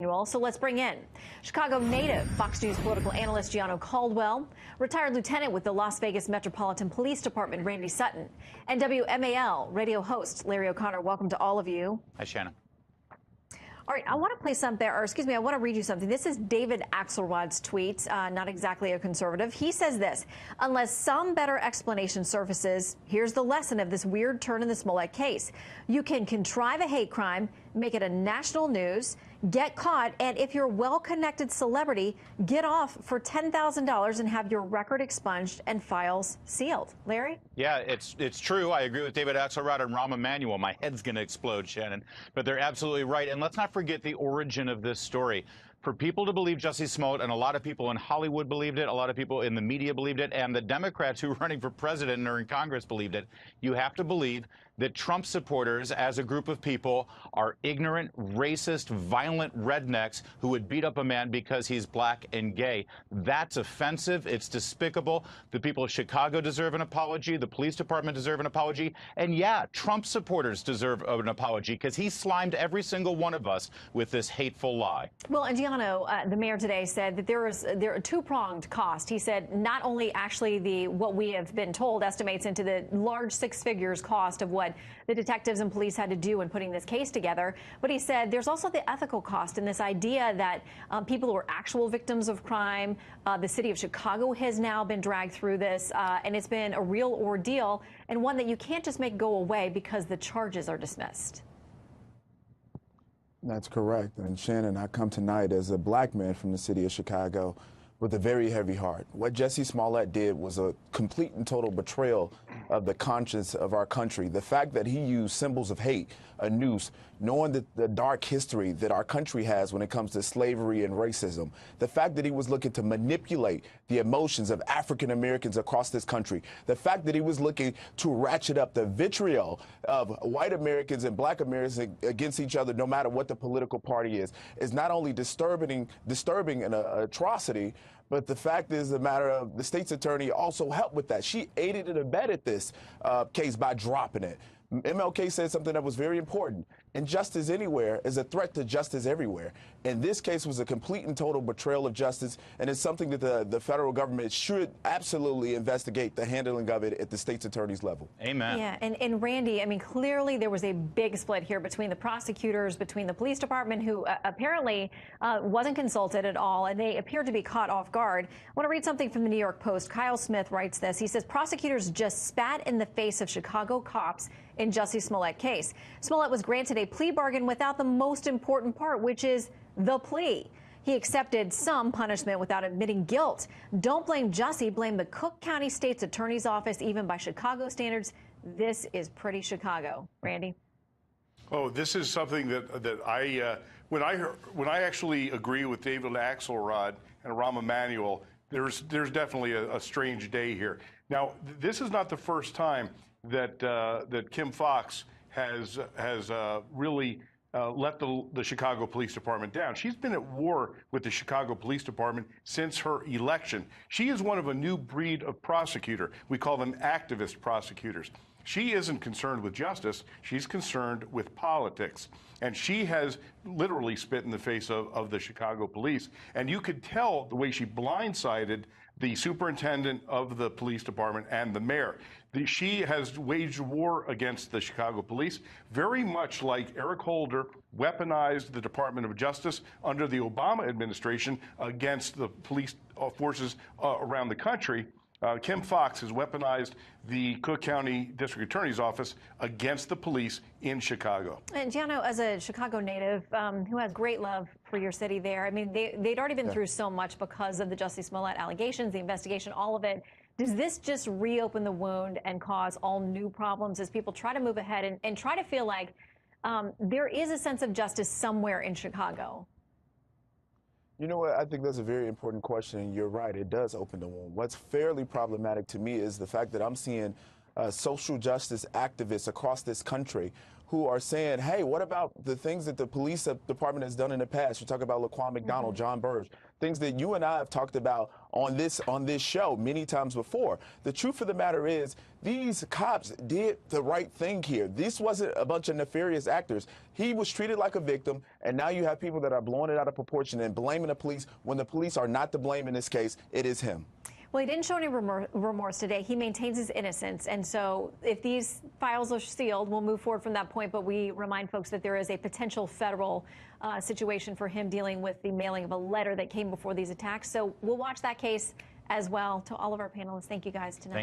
So let's bring in Chicago native Fox News political analyst Gianno Caldwell, retired lieutenant with the Las Vegas Metropolitan Police Department Randy Sutton, and WMAL radio host Larry O'Connor. Welcome to all of you. Hi, Shannon. All right, I want to play something, or excuse me, I want to read you something. This is David Axelrod's tweet, not exactly a conservative. He says this: unless some better explanation surfaces, here's the lesson of this weird turn in the Smollett case. You can contrive a hate crime, make it a national news, get caught, and if you're a well-connected celebrity, get off for $10,000 and have your record expunged and files sealed. Larry? Yeah, it's true. I agree with David Axelrod and Rahm Emanuel. My head's going to explode, Shannon. But they're absolutely right. And let's not forget the origin of this story. For people to believe Jussie Smollett, and a lot of people in Hollywood believed it, a lot of people in the media believed it, and the Democrats who are running for president and are in Congress believed it, you have to believe that Trump supporters as a group of people are ignorant, racist, violent rednecks who would beat up a man because he's black and gay. That's offensive. It's despicable. The people of Chicago deserve an apology. The police department deserve an apology. And yeah, Trump supporters deserve an apology because he slimed every single one of us with this hateful lie. Well, and Gianno, the mayor today said that there are two-pronged cost. He said not only actually what we have been told estimates into the large six figures cost of what the detectives and police had to do in putting this case together, but he said there's also the ethical cost and this idea that people who are actual victims of crime, the city of Chicago has now been dragged through this, and it's been a real ordeal, and one that you can't just make go away because the charges are dismissed. That's correct. And Shannon, I come tonight as a black man from the city of Chicago with a very heavy heart. What Jussie Smollett did was a complete and total betrayal of the conscience of our country. The fact that he used symbols of hate, a noose, knowing the dark history that our country has when it comes to slavery and racism, the fact that he was looking to manipulate the emotions of African Americans across this country, the fact that he was looking to ratchet up the vitriol of white Americans and black Americans against each other, no matter what the political party is not only disturbing an atrocity, but the fact is the matter of the state's attorney also helped with that. She aided and abetted this case by dropping it. MLK said something that was very important. Injustice anywhere is a threat to justice everywhere. And this case was a complete and total betrayal of justice, and it's something that the federal government should absolutely investigate the handling of it at the state's attorney's level. Amen. Yeah, and Randy, I mean, clearly there was a big split here between the prosecutors, between the police department, who apparently wasn't consulted at all, and they appeared to be caught off guard. I want to read something from the New York Post. Kyle Smith writes this. He says, prosecutors just spat in the face of Chicago cops in Jussie Smollett case. Smollett was granted a plea bargain without the most important part, which is the plea. He accepted some punishment without admitting guilt. Don't blame Jussie, blame the Cook County State's Attorney's Office, even by Chicago standards. This is pretty Chicago. Randy? Oh, this is something that I when I actually agree with David Axelrod and Rahm Emanuel, there's definitely a strange day here. Now, this is not the first time that Kim Foxx has really let the Chicago Police Department down. She's been at war with the Chicago Police Department since her election. She is one of a new breed of prosecutor. We call them activist prosecutors. She isn't concerned with justice. She's concerned with politics. And she has literally spit in the face of the Chicago police. And you could tell the way she blindsided the superintendent of the police department and the mayor. She has waged war against the Chicago police, very much like Eric Holder weaponized the Department of Justice under the Obama administration against the police forces around the country. Kim Foxx has weaponized the Cook County District Attorney's Office against the police in Chicago. And Gianno, as a Chicago native who has great love for your city there, I mean, they'd already been through so much because of the Jussie Smollett allegations, the investigation, all of it. Does this just reopen the wound and cause all new problems as people try to move ahead and try to feel like there is a sense of justice somewhere in Chicago? You know what? I think that's a very important question, and you're right. It does open the wound. What's fairly problematic to me is the fact that I'm seeing social justice activists across this country who are saying, hey, what about the things that the police department has done in the past? You talk about Laquan McDonald, John Burge, things that you and I have talked about on this show many times before. The truth of the matter is, these cops did the right thing here. This wasn't a bunch of nefarious actors. He was treated like a victim, and now you have people that are blowing it out of proportion and blaming the police when the police are not to blame in this case. It is him. Well, he didn't show any remorse today. He maintains his innocence. And so if these files are sealed, we'll move forward from that point. But we remind folks that there is a potential federal situation for him dealing with the mailing of a letter that came before these attacks. So we'll watch that case as well. To all of our panelists, thank you guys tonight.